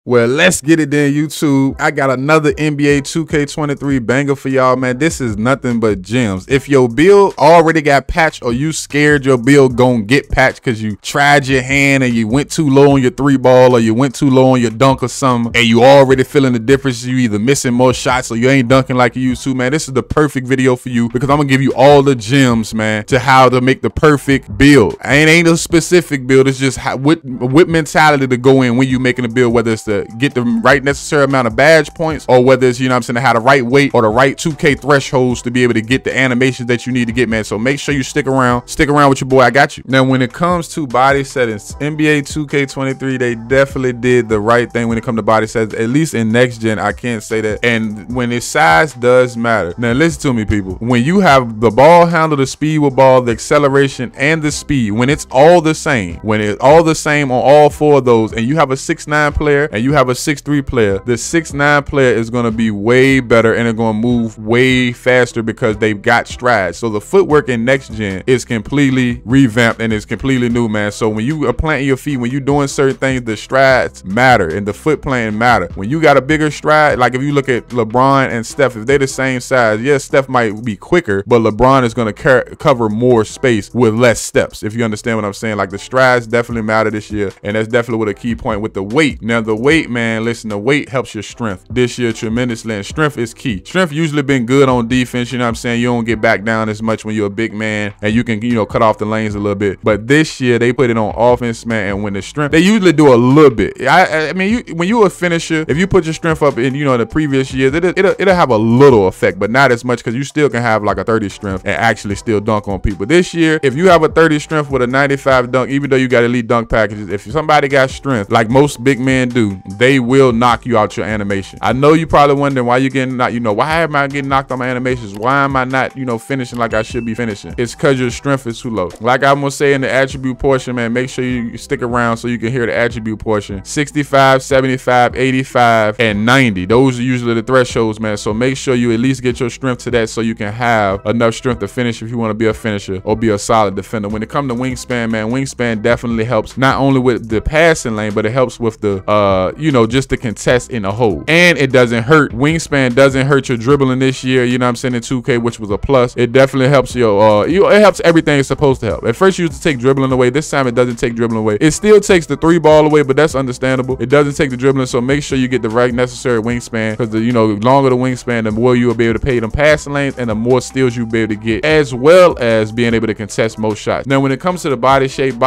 Well, let's get it then, YouTube. I got another NBA 2K23 banger for y'all, man. This is nothing but gems. If your build already got patched or you scared your build gonna get patched because you tried your hand and you went too low on your 3-ball or you went too low on your dunk or something, and you already feeling the difference, you either missing more shots or you ain't dunking like you used to, man, this is the perfect video for you because I'm gonna give you all the gems, man, to how to make the perfect build. Ain't a specific build, it's just how, what mentality to go in when you making a build, whether it's to get the right necessary amount of badge points or whether it's, you know what I'm saying, to have the right weight or the right 2K thresholds to be able to get the animations that you need to get, man. So make sure you stick around with your boy. I got you. Now, when it comes to body settings, NBA 2K23, they definitely did the right thing when it comes to body settings, at least in next gen. I can't say that. And when its size does matter. Now listen to me, people. When you have the ball handle, the speed with ball, the acceleration, and the speed, when it's all the same, when it's all the same on all 4 of those, and you have a 6'9" player and you have a 6'3" player, the 6'9" player is going to be way better and it's going to move way faster because they've got strides. So the footwork in next gen is completely revamped and it's completely new, man. So when you are planting your feet, when you're doing certain things, the strides matter and the foot planting matter. When you got a bigger stride, like if you look at LeBron and Steph, if they're the same size, yes, Steph might be quicker, but LeBron is going to cover more space with less steps, if you understand what I'm saying. Like the strides definitely matter this year, and that's definitely what a key point with the weight. Now the weight, man, listen, the weight helps your strength this year tremendously, and strength is key. Strength usually been good on defense, you know what I'm saying. You don't get back down as much when you're a big man and you can, you know, cut off the lanes a little bit, but this year they put it on offense, man. And when the strength, they usually do a little bit. I mean, when you a finisher, if you put your strength up in, you know, the previous years, it'll have a little effect, but not as much, because you still can have like a 30 strength and actually still dunk on people. This year, if you have a 30 strength with a 95 dunk, even though you got elite dunk packages, if somebody got strength like most big men do, they will knock you out your animation. I know you probably wondering why you getting knocked, you know, why am I getting knocked on my animations? Why am I not, you know, finishing like I should be finishing? It's because your strength is too low. Like I'm gonna say in the attribute portion, man, make sure you stick around so you can hear the attribute portion. 65, 75, 85, and 90. Those are usually the thresholds, man. So make sure you at least get your strength to that so you can have enough strength to finish if you want to be a finisher or be a solid defender. When it comes to wingspan, man, wingspan definitely helps not only with the passing lane, but it helps with the, you know, just the contest in a hole. And it doesn't hurt. Wingspan doesn't hurt your dribbling this year, you know what I'm saying, in 2K, which was a plus. It definitely helps your, it helps everything it's supposed to help. At first you used to take dribbling away. This time it doesn't take dribbling away. It still takes the 3-ball away, but that's understandable. It doesn't take the dribbling, so make sure you get the right necessary wingspan, because the, you know, longer the wingspan, the more you will be able to pay them passing lanes and the more steals you'll be able to get, as well as being able to contest most shots. Now, when it comes to the body shape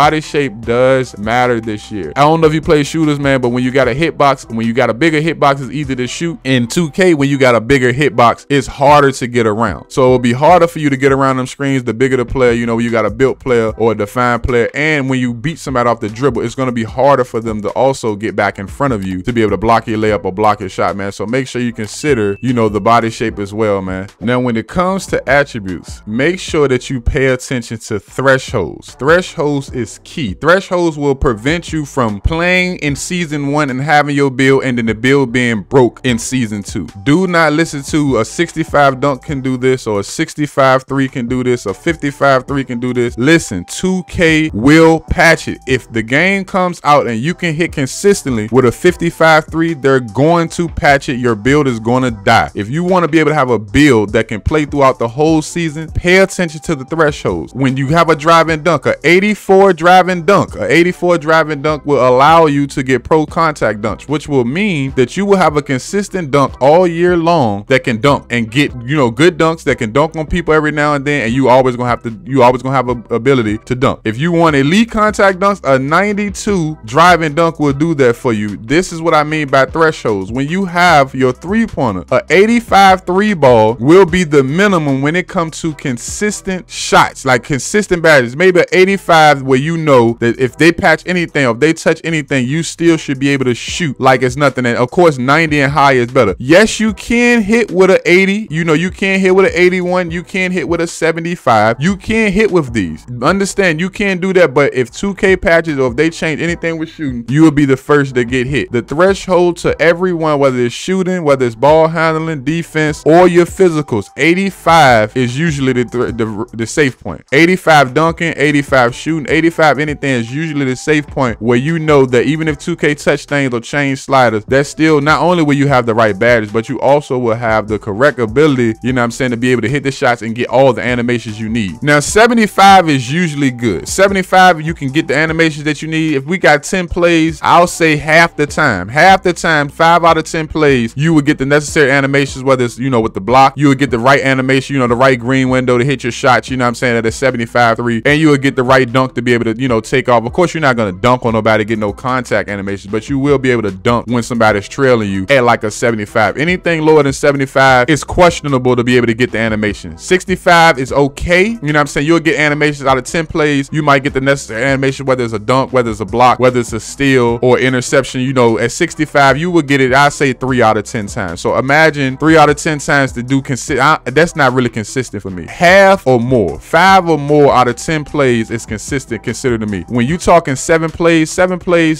does matter this year. I don't know if you play shooters, man, but when you got a hitbox, when you got a bigger hitbox, it's easy to shoot. In 2K, when you got a bigger hitbox, it's harder to get around. So it'll be harder for you to get around them screens the bigger the player, you know, you got a built player or a defined player. And when you beat somebody off the dribble, it's going to be harder for them to also get back in front of you to be able to block your layup or block your shot, man. So make sure you consider, you know, the body shape as well, man. Now, when it comes to attributes, make sure that you pay attention to thresholds. Thresholds is key. Thresholds will prevent you from playing in season 1 and having your build and then the build being broke in season 2. Do not listen to a 65 dunk can do this, or a 65 3 can do this, or 55 3 can do this. Listen, 2K will patch it. If the game comes out and you can hit consistently with a 55 3, they're going to patch it. Your build is going to die. If you want to be able to have a build that can play throughout the whole season, pay attention to the thresholds. When you have a drive and dunk, a 84 drive and dunk, a 84 drive and dunk will allow you to get pro contact dunks, which will mean that you will have a consistent dunk all year long that can dunk and get, you know, good dunks that can dunk on people every now and then, and you always gonna have a ability to dunk. If you want elite contact dunks, a 92 drive and dunk will do that for you. This is what I mean by thresholds. When you have your 3-pointer, a 85 3-ball will be the minimum when it comes to consistent shots, like consistent badges. Maybe an 85 where you know that if they patch anything or if they touch anything, you still should be able to shoot like it's nothing. And of course, 90 and higher is better. Yes, you can hit with an 80. You know, you can hit with an 81. You can hit with a 75. You can hit with these. Understand, you can do that, but if 2K patches or if they change anything with shooting, you will be the first to get hit. The threshold to everyone, whether it's shooting, whether it's ball handling, defense, or your physicals, 85 is usually the safe point. 85 dunking, 85 shooting, 85 anything is usually the safe point where you know that even if 2K touch things or change sliders, that's still, not only will you have the right badges, but you also will have the correct ability, you know what I'm saying, to be able to hit the shots and get all the animations you need. Now 75 is usually good. 75, you can get the animations that you need. If we got 10 plays, I'll say half the time, 5 out of 10 plays, you would get the necessary animations, whether it's, you know, with the block, you would get the right animation, you know, the right green window to hit your shots, you know what I'm saying, at a 75-3, and you would get the right dunk to be able to, you know, take off. Of course, you're not going to dunk on nobody, get no contact animations, but you will be able to dunk when somebody's trailing you at like a 75. Anything lower than 75 is questionable to be able to get the animation. 65 is okay, you know what I'm saying, you'll get animations out of 10 plays, you might get the necessary animation, whether it's a dunk, whether it's a block, whether it's a steal or interception. You know, at 65, you would get it, I say 3 out of 10 times. So imagine 3 out of 10 times to do that's not really consistent for me. Half or more, 5 or more out of 10 plays is consistent considered to me. When you talking 7 plays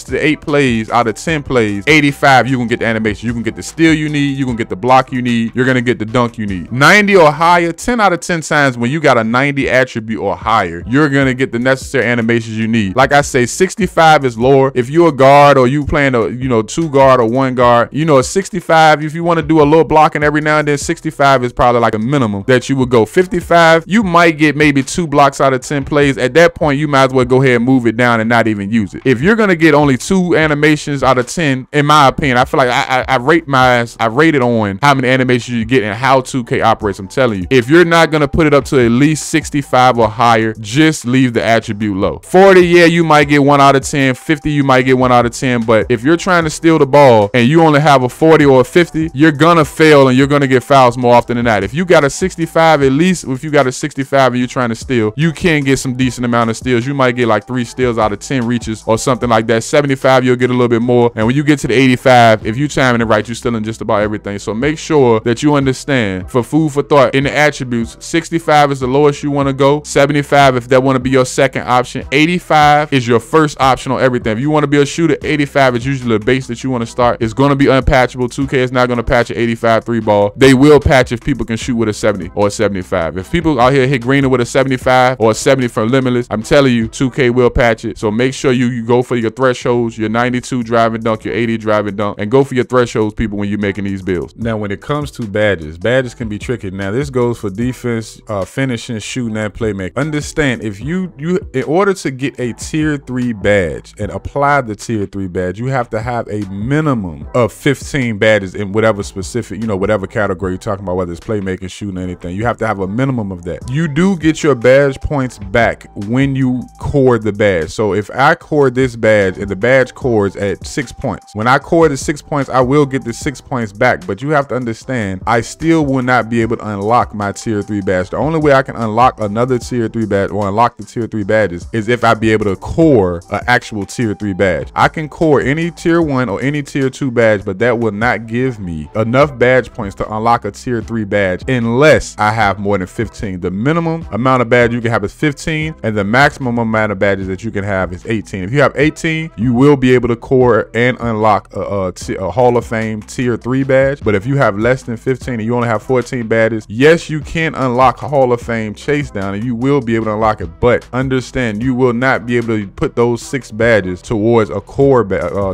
to 8 plays out of 10 plays, 85, you can get the animation, you can get the steal you need, you can get the block you need, you're gonna get the dunk you need. 90 or higher, 10 out of 10 times when you got a 90 attribute or higher, you're gonna get the necessary animations you need. Like I say, 65 is lower. If you're a guard or you playing a, you know, 2 guard or 1 guard, you know, a 65, if you want to do a little blocking every now and then, 65 is probably like a minimum that you would go. 55, you might get maybe 2 blocks out of 10 plays. At that point, you might as well go ahead and move it down and not even use it. If you're gonna get only 2 animations out of 10, in my opinion, I feel like I rate it on how many animations you get and how 2K operates. I'm telling you, if you're not gonna put it up to at least 65 or higher, just leave the attribute low. 40, yeah, you might get 1 out of 10. 50, you might get 1 out of 10. But if you're trying to steal the ball and you only have a 40 or a 50, you're gonna fail and you're gonna get fouls more often than that. If you got a 65, at least if you got a 65 and you're trying to steal, you can get some decent amount of steals. You might get like 3 steals out of 10 reaches or something like that. 75, you'll get a little bit more. And when you get to the 85, if you timing it right, you're stealing just about everything. So make sure that you understand, for food for thought, in the attributes, 65 is the lowest you want to go. 75, if that want to be your second option. 85 is your first option on everything. If you want to be a shooter, 85 is usually the base that you want to start. It's going to be unpatchable. 2K is not going to patch an 85 3 ball. They will patch if people can shoot with a 70 or a 75. If people out here hit greener with a 75 or a 70 from Limitless, I'm telling you, 2K will patch it. So make sure you go for your thresholds, your 92 driving dunk, your 80 driving dunk, and go for your thresholds, people, when you're making these builds. Now, when it comes to badges can be tricky. Now, this goes for defense, finishing, shooting, and playmaking. Understand, if you in order to get a tier 3 badge and apply the tier 3 badge, you have to have a minimum of 15 badges in whatever specific, you know, whatever category you're talking about, whether it's playmaking, shooting, anything. You have to have a minimum of that. You do get your badge points back when you core the badge. So if I core this badge and the badge cores at 6 points, when I core the 6 points, I will get the 6 points back. But you have to understand, I still will not be able to unlock my tier 3 badge. The only way I can unlock another tier 3 badge or unlock the tier 3 badges is if I be able to core an actual tier 3 badge. I can core any tier 1 or any tier 2 badge, but that will not give me enough badge points to unlock a tier 3 badge unless I have more than 15. The minimum amount of badges you can have is 15, and the maximum amount of badges that you can have is 18. If you have 18, you will be able to core and unlock a Hall of Fame tier 3 badge. But if you have less than 15 and you only have 14 badges, yes, you can unlock a Hall of Fame chase down and you will be able to unlock it. But understand, you will not be able to put those 6 badges towards a core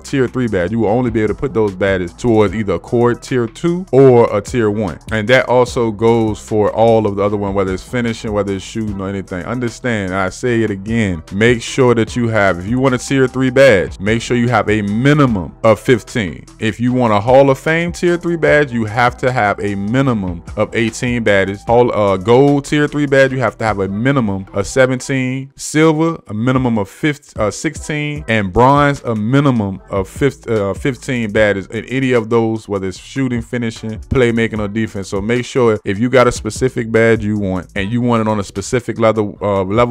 tier 3 badge. You will only be able to put those badges towards either a core tier 2 or a tier 1. And that also goes for all of the other one, whether it's finishing, whether it's shooting or anything. Understand, I say it again, make sure that you have, if you want a tier 3 badge, make sure you have a minimum of 15. If you want a Hall of Fame tier 3 badge, you have to have a minimum of 18 badges. Gold tier 3 badge, you have to have a minimum of 17. Silver, a minimum of 16, and bronze, a minimum of 15 badges in any of those, whether it's shooting, finishing, playmaking, or defense. So make sure if you got a specific badge you want and you want it on a specific level,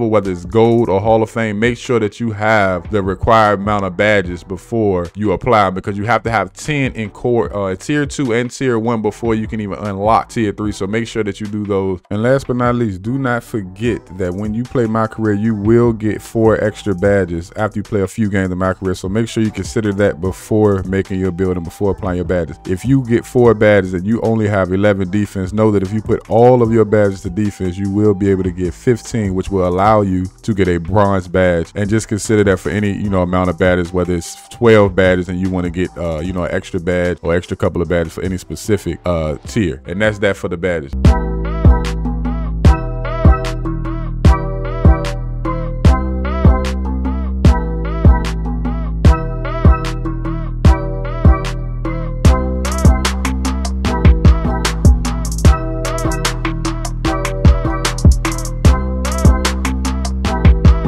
whether it's gold or Hall of Fame, make sure that you have the required amount of badges before you apply, because you have to have 10 in core tier 2 and tier 1 before you can even unlock tier 3. So make sure that you do those. And last but not least, do not forget that when you play My Career, you will get 4 extra badges after you play a few games of My Career. So make sure you consider that before making your build and before applying your badges. If you get 4 badges and you only have 11 defense, know that if you put all of your badges to defense, you will be able to get 15, which will allow you to get a bronze badge. And just consider that for any, you know, amount of badges, whether it's 12 enough badges and you want to get you know, an extra badge or extra couple of badges for any specific tier. And that's that for the badges.